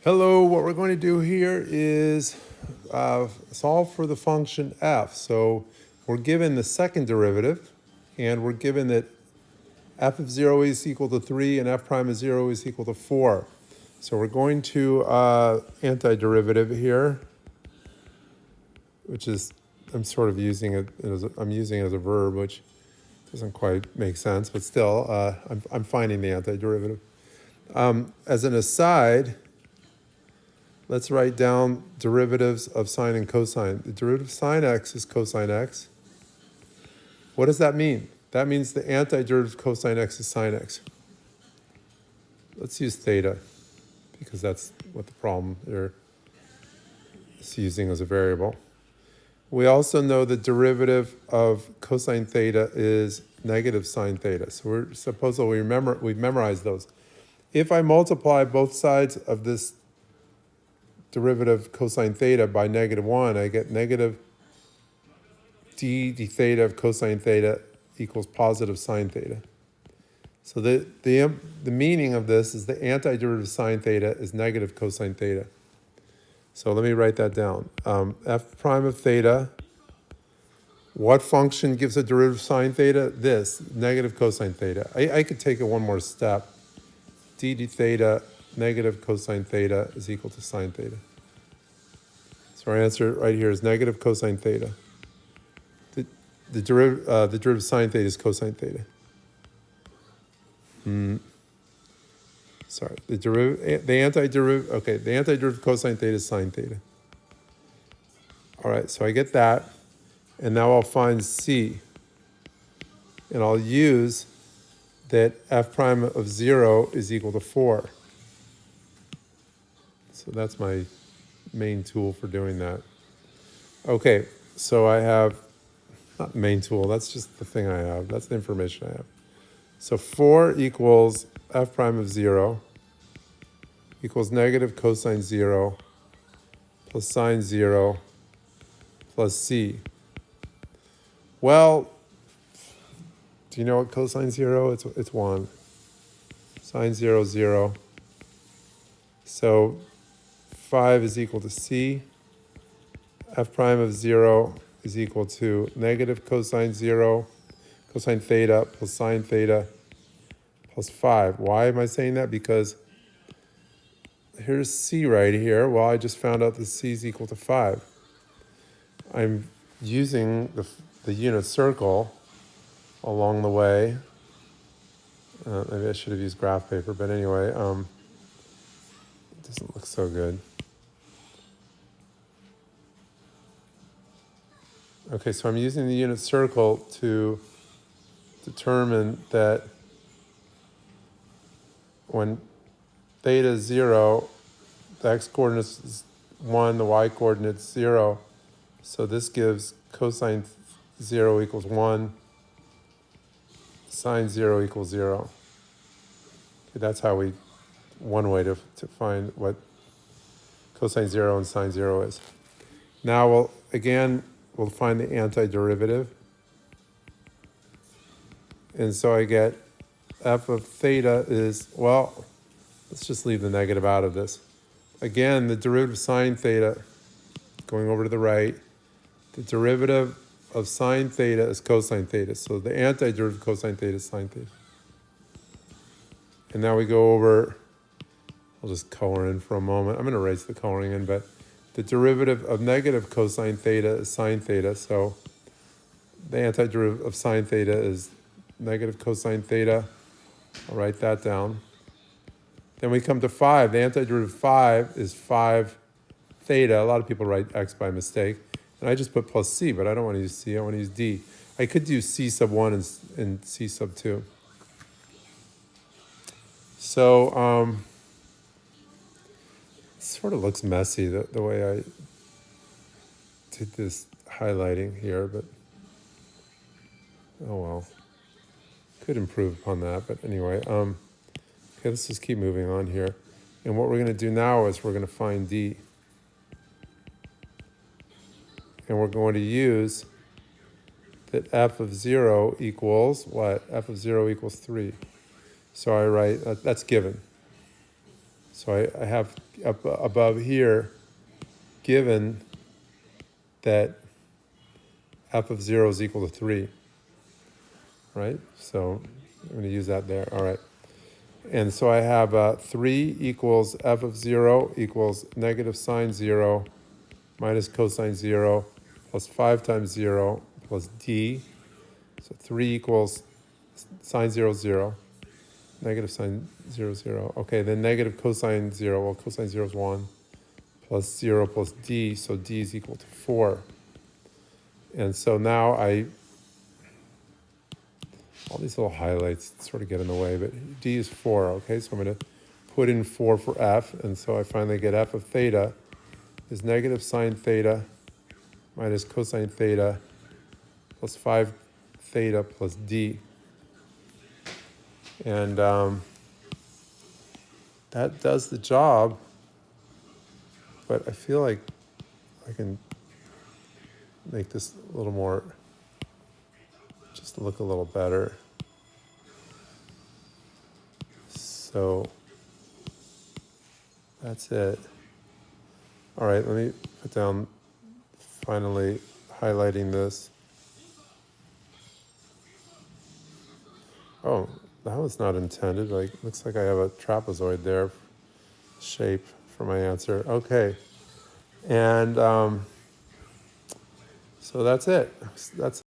Hello, what we're going to do here is solve for the function f. So we're given the second derivative, and we're given that f of 0 is equal to 3 and f prime of 0 is equal to 4. So we're going to antiderivative here, which is, I'm sort of using it as a verb, which doesn't quite make sense, but still, I'm finding the antiderivative. As an aside, let's write down derivatives of sine and cosine. The derivative of sine x is cosine x. What does that mean? That means the antiderivative of cosine x is sine x. Let's use theta, because that's what the problem is using as a variable. We also know the derivative of cosine theta is negative sine theta. So we've memorized those. If I multiply both sides of this derivative cosine theta by -1, I get negative d theta of cosine theta equals positive sine theta. So the meaning of this is the antiderivative of sine theta is negative cosine theta. So let me write that down. F prime of theta, what function gives a derivative of sine theta? This, negative cosine theta. I could take it one more step. D theta negative cosine theta is equal to sine theta. So our answer right here is negative cosine theta. The derivative of sine theta is cosine theta. Sorry, the antiderivative of cosine theta is sine theta. All right, so I get that, and now I'll find C, and I'll use that f prime of 0 is equal to 4. So that's my main tool for doing that. Okay, so I have, not main tool, that's just the thing I have. That's the information I have. So 4 equals f prime of 0 equals negative cosine 0 plus sine 0 plus c. Well, do you know what cosine 0? It's 1. Sine 0, 0. So 5 is equal to c. F prime of 0 is equal to negative cosine 0, cosine theta plus sine theta plus 5. Why am I saying that? Because here's c right here. Well, I just found out that c is equal to 5. I'm using the unit circle along the way. Maybe I should have used graph paper, but anyway, it doesn't look so good. Okay, so I'm using the unit circle to determine that when theta is 0, the x-coordinate is 1, the y-coordinate is 0. So this gives cosine 0 equals 1, sine 0 equals 0. Okay, that's how one way to find what cosine 0 and sine 0 is. Now we'll find the antiderivative. And so I get f of theta is, well, let's just leave the negative out of this. Again, the derivative of sine theta, going over to the right, the derivative of sine theta is cosine theta. So the antiderivative of cosine theta is sine theta. And now we go over, I'll just color in for a moment. I'm going to erase the coloring in, but the derivative of negative cosine theta is sine theta. So the antiderivative of sine theta is negative cosine theta. I'll write that down. Then we come to 5. The antiderivative of 5 is 5 theta. A lot of people write x by mistake. And I just put plus c, but I don't want to use c. I want to use d. I could do c sub 1 and c sub 2. So it sort of looks messy the way I did this highlighting here, but oh well. Could improve upon that, but anyway. Okay, let's just keep moving on here. And what we're going to do now is we're going to find d. And we're going to use that f of 0 equals what? F of 0 equals 3. So I write, that's given. So I have up above here, given that f of 0 is equal to 3, right? So I'm going to use that there. All right. And so I have 3 equals f of 0 equals negative sine 0 minus cosine 0 plus 5 times 0 plus d. So 3 equals sine 0, 0, negative sine 0, 0. Okay, then negative cosine 0, well, cosine 0 is 1, plus 0 plus d, so d is equal to 4. And so now all these little highlights sort of get in the way, but d is 4, okay? So I'm going to put in 4 for f, and so I finally get f of theta is negative sine theta minus cosine theta plus 5 theta plus d. And that does the job, but I feel like I can make this a little more, just look a little better. So that's it. All right, let me put down, finally highlighting this. Oh, that was not intended. Like, looks like I have a trapezoid there shape for my answer. Okay, and so that's it. That's